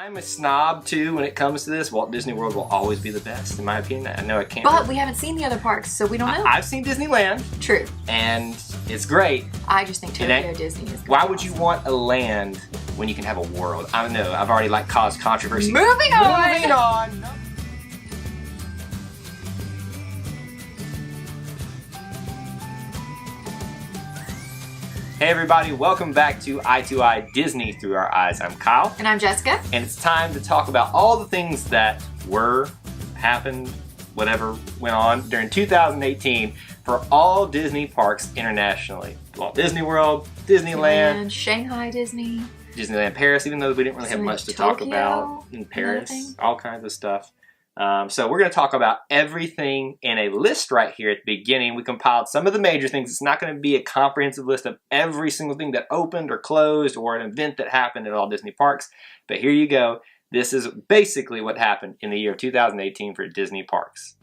I'm a snob too when it comes to this. Walt Disney World will always be the best, in my opinion. I know I can't. But we haven't seen the other parks, so we don't know. I've seen Disneyland. True. And it's great. I just think Tokyo Disney is good. Why would you want a land when you can have a world? I don't know. I've already caused controversy. Moving on. Moving on. Hey everybody, welcome back to Eye to Eye Disney Through Our Eyes. I'm Kyle. And I'm Jessica. And it's time to talk about all the things that happened, whatever went on during 2018 for all Disney parks internationally. Walt Disney World, Disneyland, Shanghai Disney. Disneyland Paris, even though we didn't really have much to talk about in Paris. All kinds of stuff. So we're going to talk about everything in a list right here at the beginning. We compiled some of the major things. It's not going to be a comprehensive list of every single thing that opened or closed or an event that happened at all Disney parks. But here you go. This is basically what happened in the year of 2018 for Disney parks.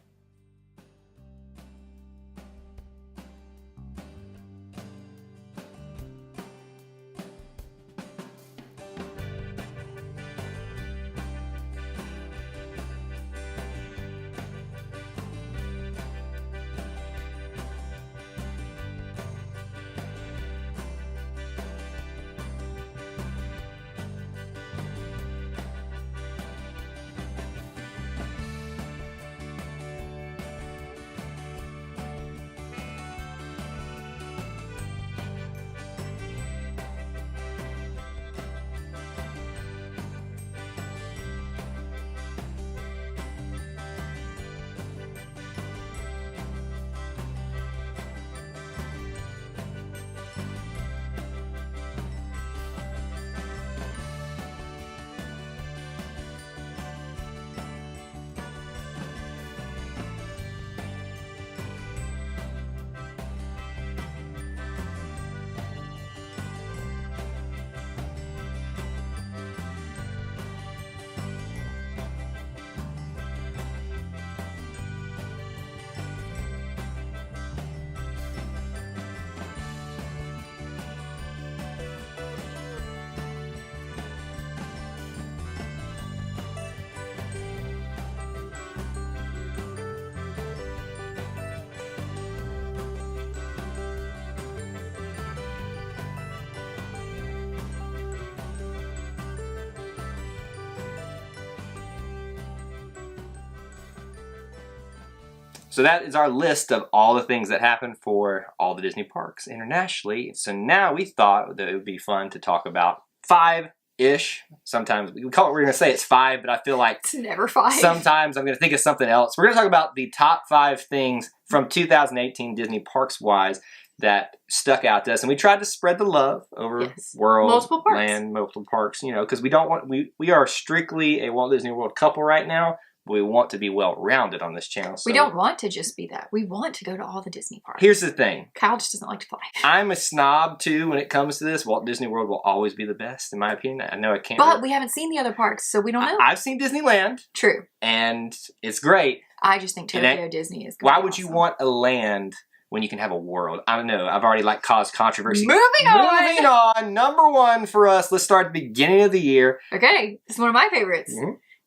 So that is our list of all the things that happened for all the Disney parks internationally. So now we thought that it would be fun to talk about five-ish. Sometimes we're going to say it's five, but I feel like it's never five. Sometimes I'm going to think of something else. We're going to talk about the top 5 things from 2018 Disney parks wise that stuck out to us, and we tried to spread the love over world, multiple parks. Land, multiple parks. You know, because we don't want we are strictly a Walt Disney World couple right now. We want to be well-rounded on this channel. So. We don't want to just be that. We want to go to all the Disney parks. Here's the thing. Kyle just doesn't like to fly. I'm a snob, too, when it comes to this. Walt Disney World will always be the best, in my opinion. I know I can't. But we haven't seen the other parks, so we don't know. I've seen Disneyland. True. And it's great. I just think Tokyo Disney is good. Why would you want a land when you can have a world? I don't know. I've already caused controversy. Moving on. Number 1 for us. Let's start at the beginning of the year. Okay. This is one of my favorites.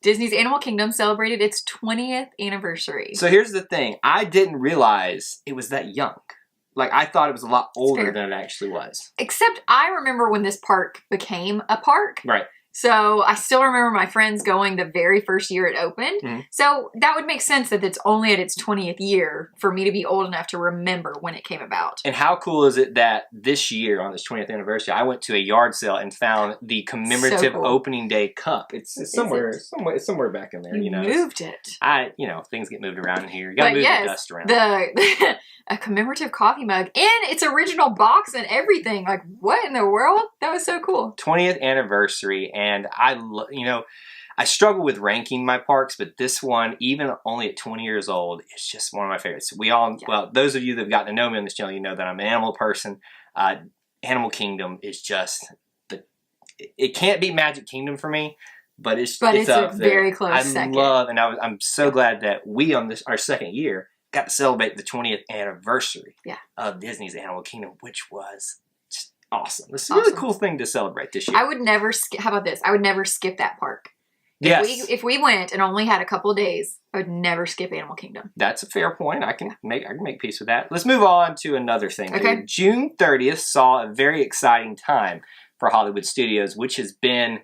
Disney's Animal Kingdom celebrated its 20th anniversary. So here's the thing. I didn't realize it was that young. I thought it was a lot older than it actually was. Except I remember when this park became a park. Right. So I still remember my friends going the very first year it opened. So that would make sense that it's only at its 20th year for me to be old enough to remember when it came about. And how cool is it that this year, on this 20th anniversary, I went to a yard sale and found the commemorative opening day cup. It's somewhere back in there. You moved it. Things get moved around in here. You gotta move the dust around. A commemorative coffee mug in its original box and everything. What in the world? That was so cool. 20th anniversary. And I struggle with ranking my parks, but this one, even only at 20 years old, is just one of my favorites. Well, those of you that have gotten to know me on this channel, you know that I'm an animal person. Animal Kingdom is just it can't be Magic Kingdom for me, but it's a very close second. I'm so glad that we on our second year got to celebrate the 20th anniversary of Disney's Animal Kingdom, which was just awesome. It's a really cool thing to celebrate this year. I would never skip. How about this? I would never skip that park. Yes. If we went and only had a couple of days, I would never skip Animal Kingdom. That's a fair point. I can make peace with that. Let's move on to another thing. Okay. Here. June 30th saw a very exciting time for Hollywood Studios, which has been,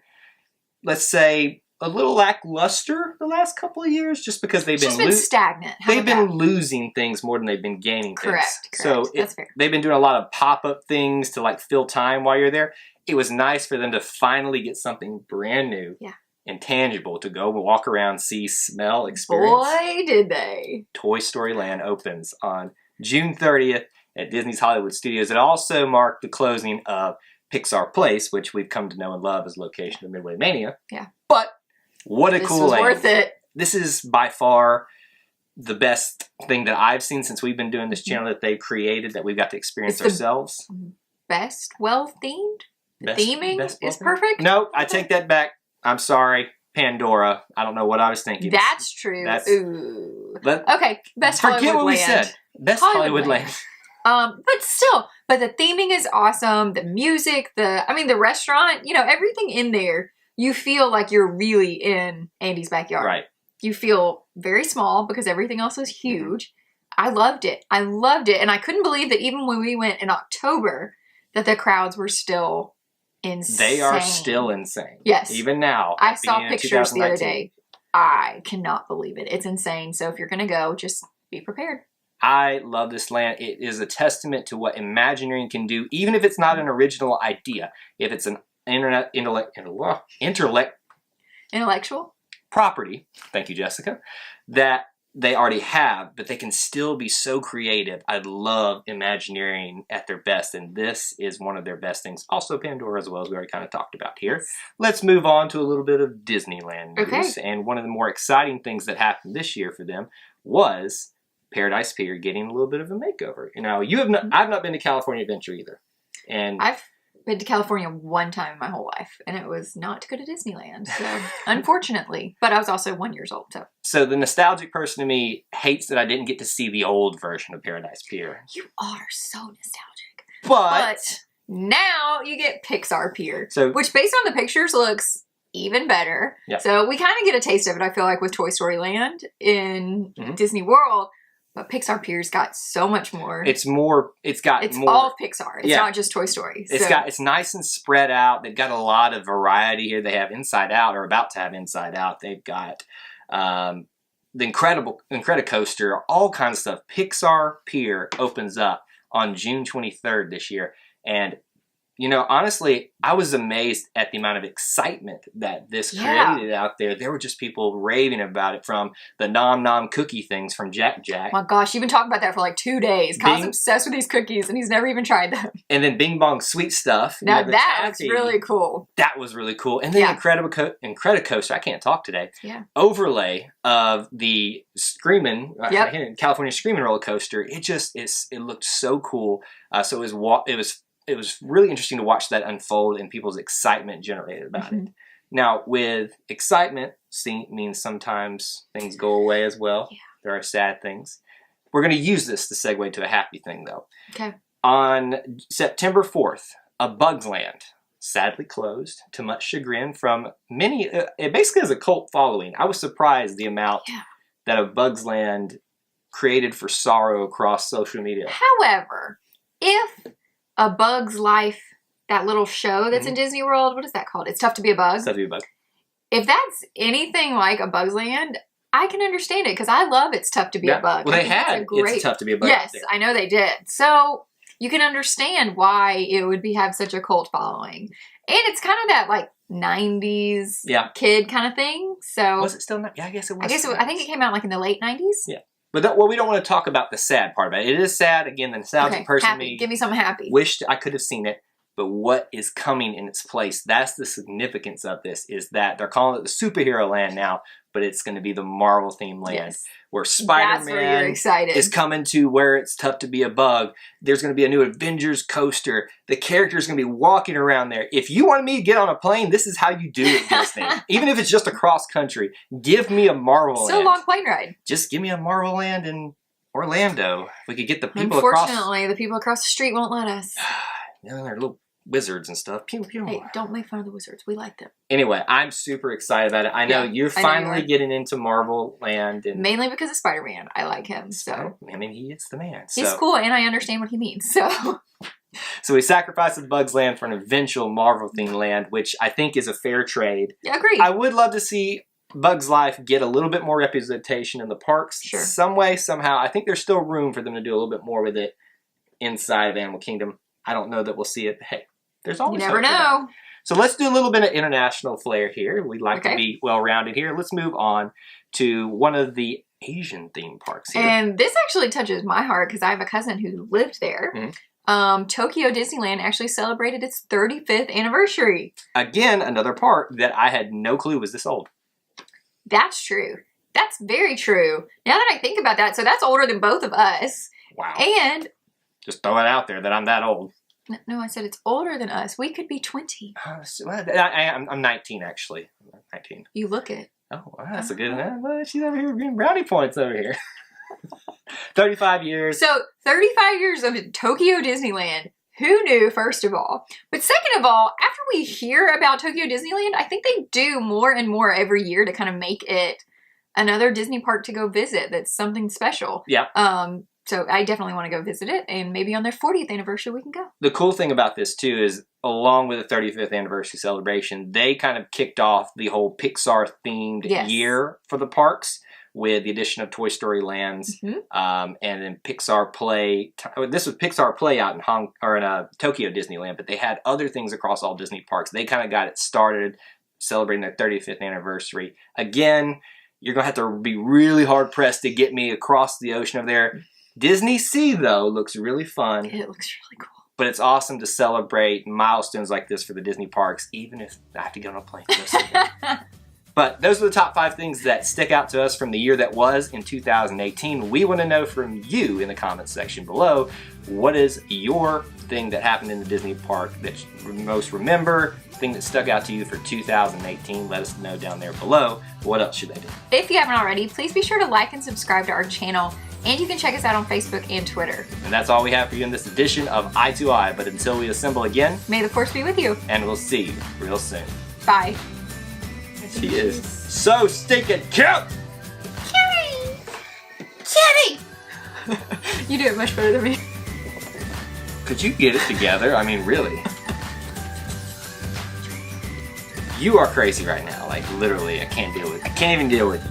let's say, a little lackluster the last couple of years, just because they've been stagnant. They've been losing things more than they've been gaining things. Correct. So that's fair. They've been doing a lot of pop-up things to like fill time while you're there. It was nice for them to finally get something brand new and tangible to go walk around, see, smell, experience. Boy, did they. Toy Story Land opens on June 30th at Disney's Hollywood Studios. It also marked the closing of Pixar Place, which we've come to know and love as location of Midway Mania. Yeah. But what a cool land. This was worth it. This is by far the best thing that I've seen since we've been doing this channel that they created, that we've got to experience ourselves. Best well-themed? The theming is perfect? Nope, I take that back. I'm sorry. Pandora. I don't know what I was thinking. That's true. Ooh. Okay, best Hollywood Hollywood what land. We said. Best Hollywood land. But still, the theming is awesome. The music, the restaurant, everything in there, you feel like you're really in Andy's backyard. Right. You feel very small because everything else is huge. I loved it. And I couldn't believe that even when we went in October, that the crowds were still insane. They are still insane. Yes. Even now. I saw pictures the other day. I cannot believe it. It's insane. So if you're going to go, just be prepared. I love this land. It is a testament to what Imagineering can do, even if it's not an original idea. If it's an intellectual property, thank you, Jessica, that they already have, but they can still be so creative. I love Imagineering at their best, and this is one of their best things. Also Pandora as well, as we already kind of talked about here. Let's move on to a little bit of Disneyland news. Okay. And one of the more exciting things that happened this year for them was Paradise Pier getting a little bit of a makeover. I've not been to California Adventure either. And I've been to California one time in my whole life, and it was not to go to Disneyland, so unfortunately. But I was also 1 year old, So the nostalgic person in me hates that I didn't get to see the old version of Paradise Pier. You are so nostalgic. But now you get Pixar Pier, so, which based on the pictures looks even better. Yep. So we kind of get a taste of it, I feel like, with Toy Story Land in Disney World. But Pixar Pier's got so much more. It's more. It's all Pixar. It's not just Toy Story. It's nice and spread out. They've got a lot of variety here. They have Inside Out, or about to have Inside Out. They've got the Incredicoaster, all kinds of stuff. Pixar Pier opens up on June 23rd this year, and honestly, I was amazed at the amount of excitement that this created out there. There were just people raving about it, from the Nom Nom cookie things from Jack Jack. Oh my gosh, you've been talking about that for like 2 days. Kyle's obsessed with these cookies, and he's never even tried them. And then Bing Bong Sweet Stuff. Now that's really cool. That was really cool. And then Incredicoaster, I can't talk today. Yeah. Overlay of the California Screamin' roller coaster. It looked so cool. So it was really interesting to watch that unfold and people's excitement generated about it. Now, with excitement means sometimes things go away as well. Yeah. There are sad things. We're going to use this to segue to a happy thing, though. Okay. On September 4th, A Bug's Land sadly closed, to much chagrin from many. It basically has a cult following. I was surprised the amount that A Bug's Land created for sorrow across social media. However, if A Bug's Life, that little show that's in Disney World, what is that called? It's Tough to Be a Bug. It's Tough to Be a Bug. If that's anything like A Bug's Land, I can understand it, because I love It's Tough to Be a Bug. Well, they had It's Tough to Be a Bug. Yes, I know they did. So you can understand why it would have such a cult following. And it's kind of that like 90s kid kind of thing. So was it still not? Yeah, I guess it was. I think it came out like in the late 90s. Yeah. But we don't want to talk about the sad part about it. It is sad. Again, the nostalgic person happy. me Give me something happy. Wished I could have seen it. But what is coming in its place, that's the significance of this, is that they're calling it the superhero land now, but it's going to be the Marvel themed land, where Spider-Man is coming to where It's Tough to Be a Bug. There's going to be a new Avengers coaster. The character's going to be walking around there. If you want me to get on a plane, this is how you do it, Disney. Even if it's just across country, give me a Marvel land. Still a long plane ride. Just give me a Marvel land in Orlando. If we could get the people across. Unfortunately, the people across the street won't let us. They're little wizards and stuff. Pew, pew. Hey, don't make fun of the wizards. We like them. Anyway, I'm super excited about it. I know you're finally getting into Marvel Land. And mainly because of Spider-Man. I like him, so. I mean, he is the man. He's cool, and I understand what he means, so. So we sacrificed the Bugs Land for an eventual Marvel-themed land, which I think is a fair trade. Yeah, agreed. I would love to see Bugs Life get a little bit more representation in the parks. Sure. Some way, somehow. I think there's still room for them to do a little bit more with it inside of Animal Kingdom. I don't know that we'll see it. Hey, there's always you never know. So let's do a little bit of international flair here. We'd like to be well-rounded here. Let's move on to one of the Asian theme parks here. And this actually touches my heart because I have a cousin who lived there. Tokyo Disneyland actually celebrated its 35th anniversary. Again, another park that I had no clue was this old. That's true. That's very true. Now that I think about that, so that's older than both of us. Wow. And... just throw it out there that I'm that old. No, I said it's older than us. We could be 20. I'm 19, actually. I'm 19. You look it. Oh, wow, that's a good one. Well, she's over here getting brownie points over here. 35 years. So, 35 years of Tokyo Disneyland. Who knew, first of all? But second of all, after we hear about Tokyo Disneyland, I think they do more and more every year to kind of make it another Disney park to go visit that's something special. Yeah. So I definitely want to go visit it, and maybe on their 40th anniversary we can go. The cool thing about this, too, is along with the 35th anniversary celebration, they kind of kicked off the whole Pixar-themed year for the parks with the addition of Toy Story Lands, and then Pixar Play. This was Pixar Play out in Tokyo Disneyland, but they had other things across all Disney parks. They kind of got it started celebrating their 35th anniversary. Again, you're going to have to be really hard-pressed to get me across the ocean over there. Disney Sea, though, looks really fun. It looks really cool. But it's awesome to celebrate milestones like this for the Disney parks, even if I have to get on a plane. But those are the top 5 things that stick out to us from the year that was in 2018. We want to know from you in the comments section below, what is your thing that happened in the Disney park that you most remember, thing that stuck out to you for 2018? Let us know down there below. What else should they do? If you haven't already, please be sure to like and subscribe to our channel. And you can check us out on Facebook and Twitter. And that's all we have for you in this edition of Eye to Eye. But until we assemble again, may the force be with you. And we'll see you real soon. Bye. She is so stinking cute! Kitty! Kitty! You do it much better than me. Could you get it together? I mean, really. You are crazy right now. Like, literally, I can't even deal with you.